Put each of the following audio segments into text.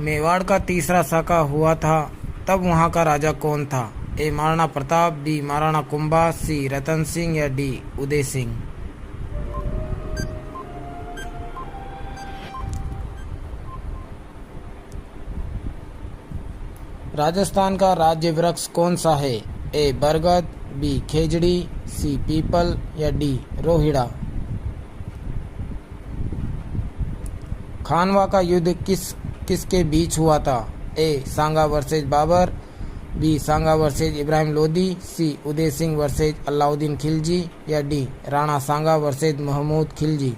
मेवाड़ का तीसरा साका हुआ था तब वहाँ का राजा कौन था? ए महाराणा प्रताप, बी महाराणा कुंभा, सी रतन सिंह या डी उदय सिंह। राजस्थान का राज्य वृक्ष कौन सा है? ए बरगद, बी खेजड़ी, सी पीपल या डी रोहिड़ा। खानवा का युद्ध किसके बीच हुआ था? ए सांगा वर्सेज बाबर, बी सांगा वर्सेज इब्राहिम लोदी, सी उदय सिंह वर्सेज अलाउद्दीन खिलजी या डी राणा सांगा वर्सेज महमूद खिलजी।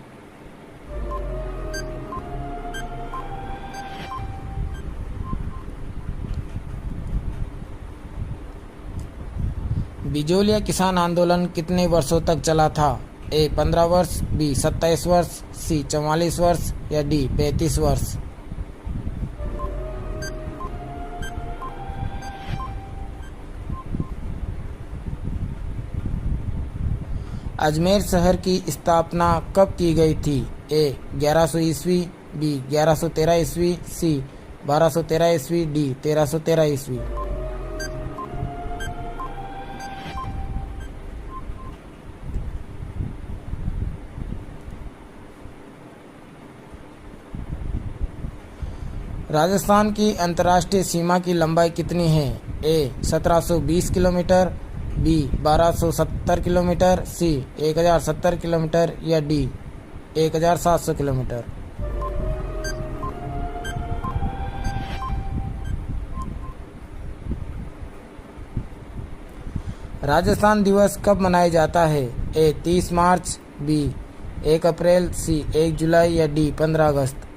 बिजोलिया किसान आंदोलन कितने वर्षों तक चला था? ए 15 वर्ष, बी 27 वर्ष, सी 44 वर्ष या डी 35 वर्ष। अजमेर शहर की स्थापना कब की गई थी? ए 1100 ईस्वी, बी 1113 ईस्वी, सी 1213 ईस्वी, डी 1313 ईस्वी। राजस्थान की अंतर्राष्ट्रीय सीमा की लंबाई कितनी है? ए 1720 किलोमीटर, बी 1270 किलोमीटर, सी 1070 किलोमीटर या डी 1700 किलोमीटर। राजस्थान दिवस कब मनाया जाता है? ए 30 मार्च, बी 1 अप्रैल, सी 1 जुलाई या डी 15 अगस्त।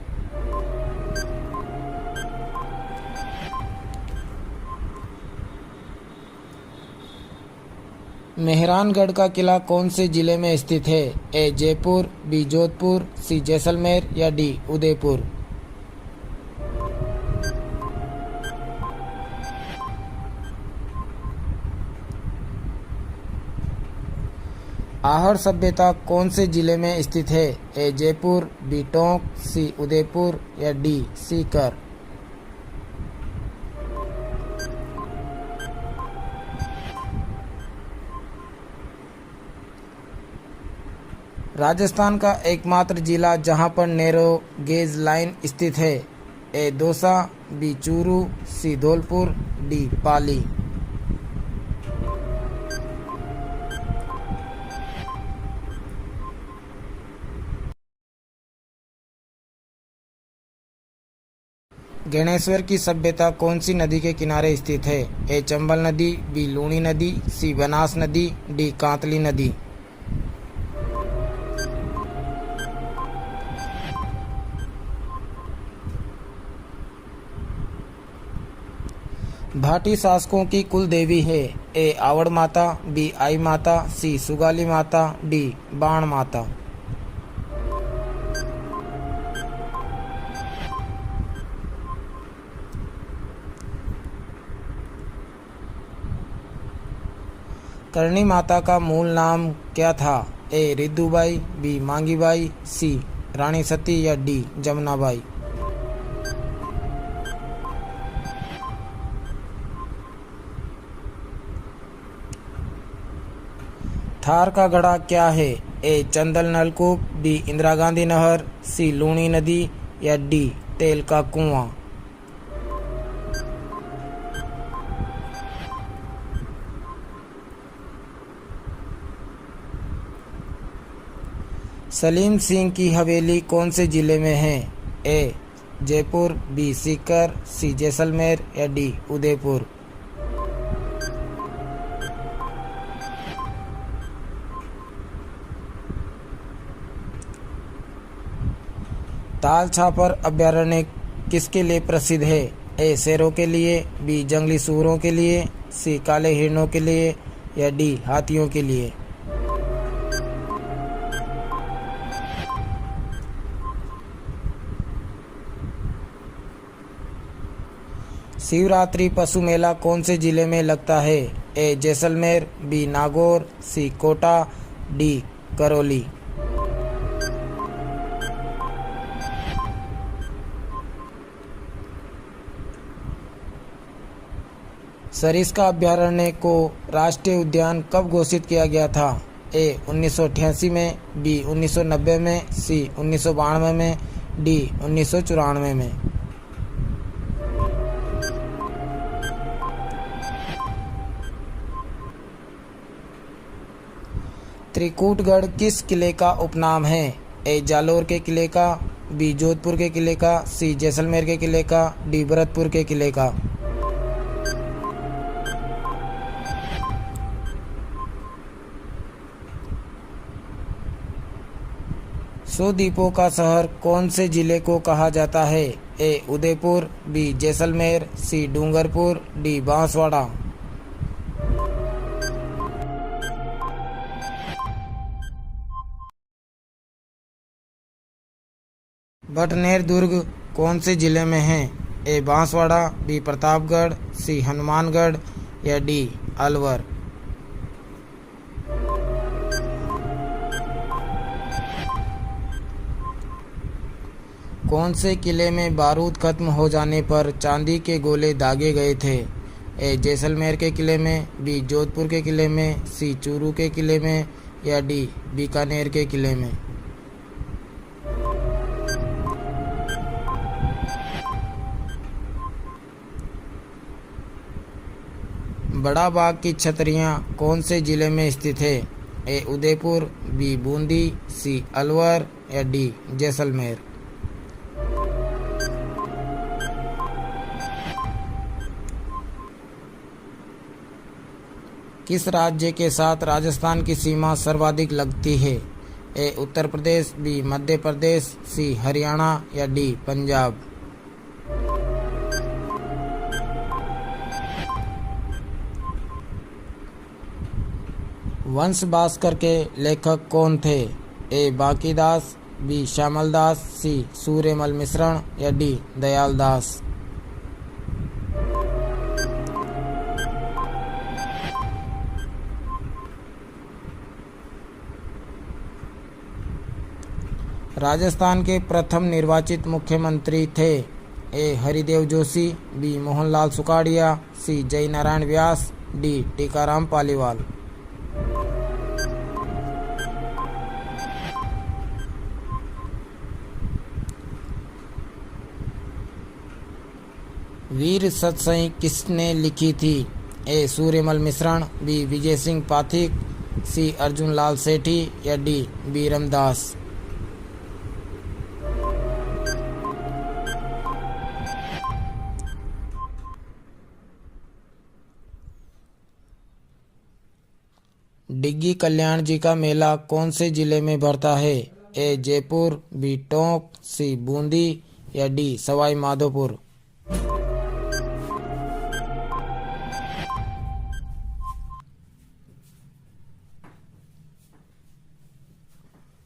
मेहरानगढ़ का किला कौन से जिले में स्थित है? ए जयपुर, बी जोधपुर, सी जैसलमेर या डी उदयपुर। आहर सभ्यता कौन से जिले में स्थित है? ए जयपुर, बी टोंक, सी उदयपुर या डी सीकर। राजस्थान का एकमात्र जिला जहां पर नैरो गेज लाइन स्थित है? ए दौसा, बी चूरू, सी धौलपुर, डी पाली। गणेश्वर की सभ्यता कौन सी नदी के किनारे स्थित है? ए चंबल नदी, बी लूणी नदी, सी बनास नदी, डी कांतली नदी। भाटी शासकों की कुल देवी है? ए आवड़ माता, बी आई माता, सी सुगाली माता, डी बाण माता। करणी माता का मूल नाम क्या था? ए रिद्दूबाई, बी मांगीबाई, सी रानी सती या डी जमुनाबाई। थार का गढ़ा क्या है? ए चंदल नलकूप, बी इंदिरा गांधी नहर, सी लूणी नदी या डी तेल का कुआं। सलीम सिंह की हवेली कौन से जिले में है? ए जयपुर, बी सीकर, सी जैसलमेर या डी उदयपुर। ताल छापर अभयारण्य किसके लिए प्रसिद्ध है? ए शेरों के लिए, बी जंगली सूअरों के लिए, सी काले हिरणों के लिए या डी हाथियों के लिए। शिवरात्रि पशु मेला कौन से जिले में लगता है? ए जैसलमेर, बी नागौर, सी कोटा, डी करौली। सरिस्का अभयारण्य को राष्ट्रीय उद्यान कब घोषित किया गया था? ए 1988 में, बी 1990 में, सी 1992 में, डी 1994 में। त्रिकूटगढ़ किस किले का उपनाम है? ए जालोर के किले का, बी जोधपुर के किले का, सी जैसलमेर के किले का, डी भरतपुर के किले का। सौ द्वीपों का शहर कौन से जिले को कहा जाता है? A Udaipur, B Jaisalmer, C Dungarpur, D Banswara. Bhatner दुर्ग कौन से जिले में है? ए बांसवाड़ा, बी प्रतापगढ़, सी हनुमानगढ़ या डी अलवर। कौन से किले में बारूद खत्म हो जाने पर चांदी के गोले दागे गए थे? ए जैसलमेर के किले में, बी जोधपुर के किले में, सी चूरू के किले में या डी बीकानेर के किले में। बड़ा बाग की छतरियां कौन से जिले में स्थित है? ए उदयपुर, बी बूंदी, सी अलवर या डी जैसलमेर। किस राज्य के साथ राजस्थान की सीमा सर्वाधिक लगती है? ए उत्तर प्रदेश, बी मध्य प्रदेश, सी हरियाणा या डी पंजाब। वंश भास्कर के लेखक कौन थे? ए बांकीदास, बी श्यामल दास, सी सूर्यमल मिश्रण या डी दयाल दास। राजस्थान के प्रथम निर्वाचित मुख्यमंत्री थे? ए हरिदेव जोशी, बी मोहनलाल सुखाड़िया, सी जयनारायण व्यास, डी टीकाराम पालीवाल। वीर सतसई किसने लिखी थी? ए सूर्यमल मिश्रण, बी विजय सिंह पाथिक, सी अर्जुन लाल सेठी या डी बीरमदास। डिग्गी कल्याण जी का मेला कौन से जिले में भरता है? ए जयपुर, बी टोंक, सी बूंदी या डी सवाई माधोपुर।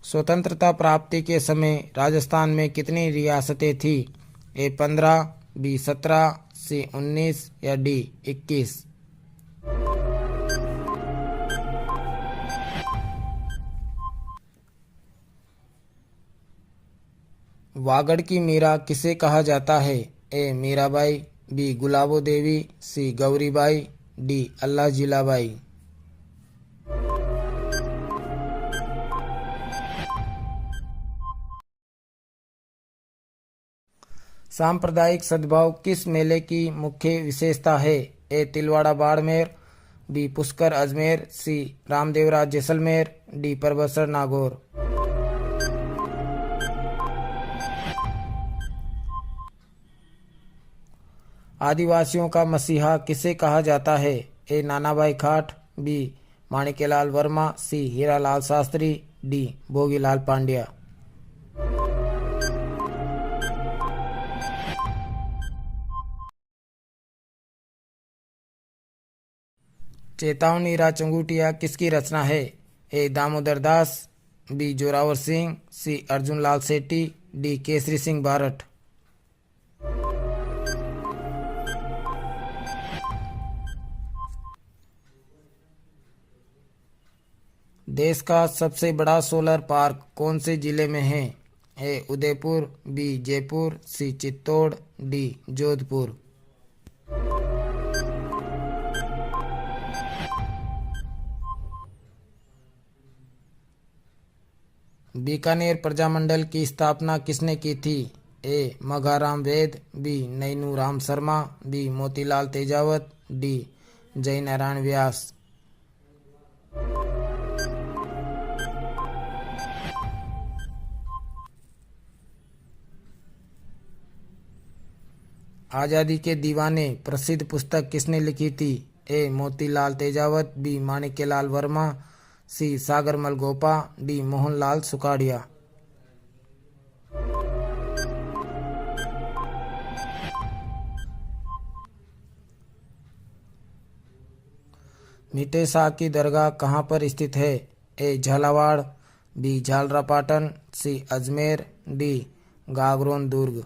स्वतंत्रता प्राप्ति के समय राजस्थान में कितनी रियासतें थी? ए 15, बी 17, सी 19 या डी 21। वागड़ की मीरा किसे कहा जाता है? ए मीराबाई, बी गुलाबो देवी, सी गौरीबाई, डी अल्लाह जिलाबाई। सांप्रदायिक सद्भाव किस मेले की मुख्य विशेषता है? ए तिलवाड़ा बाड़मेर, बी पुष्कर अजमेर, सी रामदेवराज जैसलमेर, डी परबसर नागौर। आदिवासियों का मसीहा किसे कहा जाता है? ए नानाभाई खाट, बी माणिक्यलाल वर्मा, सी हीरालाल शास्त्री, डी भोगीलाल पांड्या। चेतावनी राचंगुटिया किसकी रचना है? ए दामोदर दास, बी जोरावर सिंह, सी अर्जुन लाल सेठी, डी केसरी सिंह बारठ। देश का सबसे बड़ा सोलर पार्क कौन से जिले में है? A Udaipur, B Jaipur, C Chittor, D Jodhpur. Bikaner Prajamandal की स्थापना किसने की थी? A Magharam Ved, B Nainu Ram Sharma, B Motilal Tejawat, D Jai Narayan व्यास। आज़ादी के दीवाने प्रसिद्ध पुस्तक किसने लिखी थी? ए मोतीलाल तेजावत, बी माणिक्यलाल वर्मा, सी सागरमल गोपा, डी मोहनलाल सुखाड़िया। मीठे शाह की दरगाह कहाँ पर स्थित है? ए झालावाड़, बी झालरापाटन, सी अजमेर, डी गागरोन दुर्ग।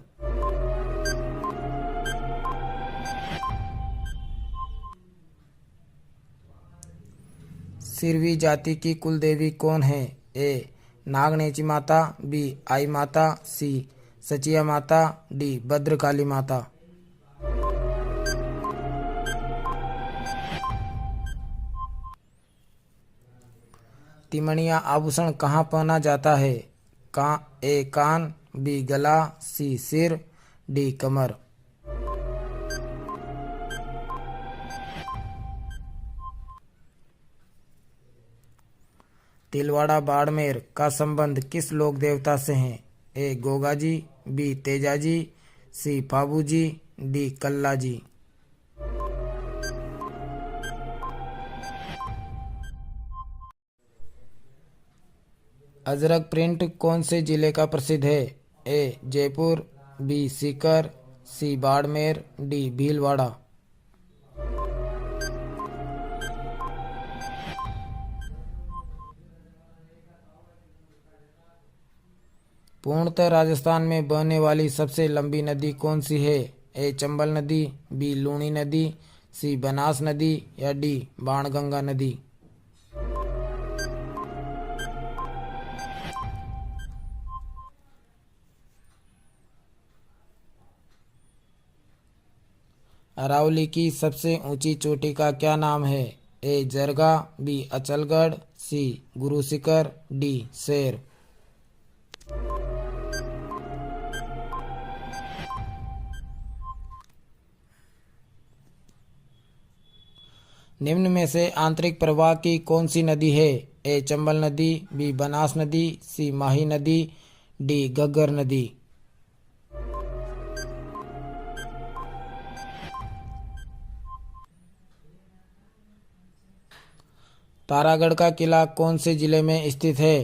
सिरवी जाति की कुल देवी कौन है? ए नागनेची माता, बी आई माता, सी सचिया माता, डी भद्रकाली माता। तिमणिया आभूषण कहाँ पहना जाता है? ए कान, बी गला, सी सिर, डी कमर। तिलवाड़ा बाड़मेर का संबंध किस लोक देवता से है? ए गोगाजी, बी तेजाजी, सी फाबूजी, डी कल्लाजी। अजरक प्रिंट कौन से जिले का प्रसिद्ध है? ए जयपुर, बी सीकर, सी बाड़मेर, डी भीलवाड़ा। पूर्णतः राजस्थान में बहने वाली सबसे लंबी नदी कौन सी है? ए चंबल नदी, बी लूणी नदी, सी बनास नदी, या डी बाणगंगा नदी। अरावली की सबसे ऊंची चोटी का क्या नाम है? ए जरगा, बी अचलगढ़, सी गुरु शिखर, डी शेर। निम्न में से आंतरिक प्रवाह की कौन सी नदी है? ए चंबल नदी, बी बनास नदी, सी माही नदी, डी घग्गर नदी। तारागढ़ का किला कौन से जिले में स्थित है?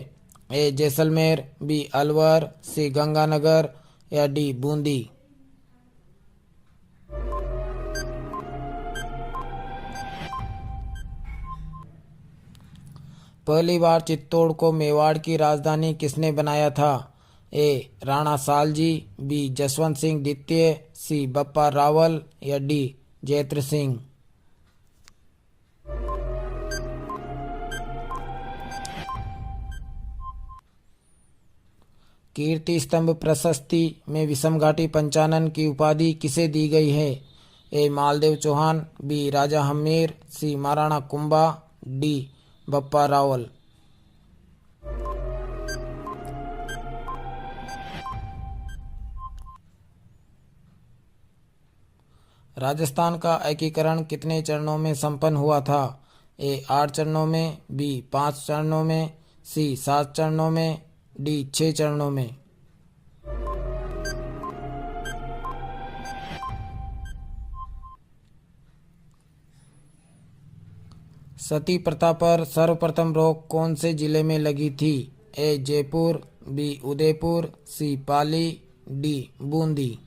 ए जैसलमेर, बी अलवर, सी गंगानगर, या डी बूंदी। पहली बार चित्तौड़ को मेवाड़ की राजधानी किसने बनाया था? ए राणा सालजी, बी जसवंत सिंह द्वितीय, सी बप्पा रावल, या डी जयत्र सिंह। कीर्ति स्तंभ प्रशस्ति में विषमघाटी पंचानन की उपाधि किसे दी गई है? ए मालदेव चौहान, बी राजा हमीर, सी महाराणा कुंभा, डी बप्पा रावल। राजस्थान का एकीकरण कितने चरणों में संपन्न हुआ था? ए 8 चरणों में, बी 5 चरणों में, सी 7 चरणों में, डी 6 चरणों में। सती प्रथा पर सर्वप्रथम रोक कौन से जिले में लगी थी? ए जयपुर, बी उदयपुर, सी पाली, डी बूंदी।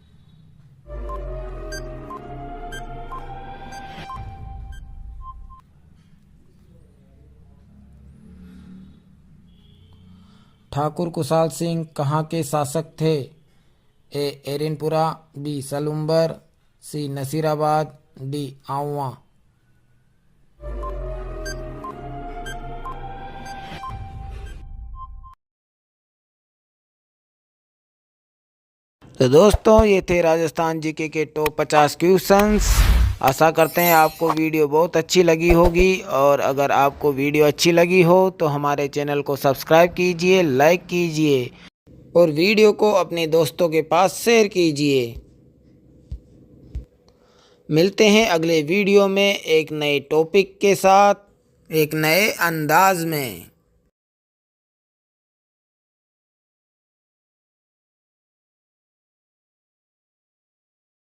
ठाकुर कुशाल सिंह कहाँ के शासक थे? ए एरिनपुरा, बी सलुम्बर, सी नसीराबाद, डी आउवा। तो दोस्तों ये थे राजस्थान जीके के टॉप 50 क्वेश्चंस। आशा करते हैं आपको वीडियो बहुत अच्छी लगी होगी, और अगर आपको वीडियो अच्छी लगी हो तो हमारे चैनल को सब्सक्राइब कीजिए, लाइक कीजिए और वीडियो को अपने दोस्तों के पास शेयर कीजिए। मिलते हैं अगले वीडियो में एक नए टॉपिक के साथ, एक नए अंदाज में।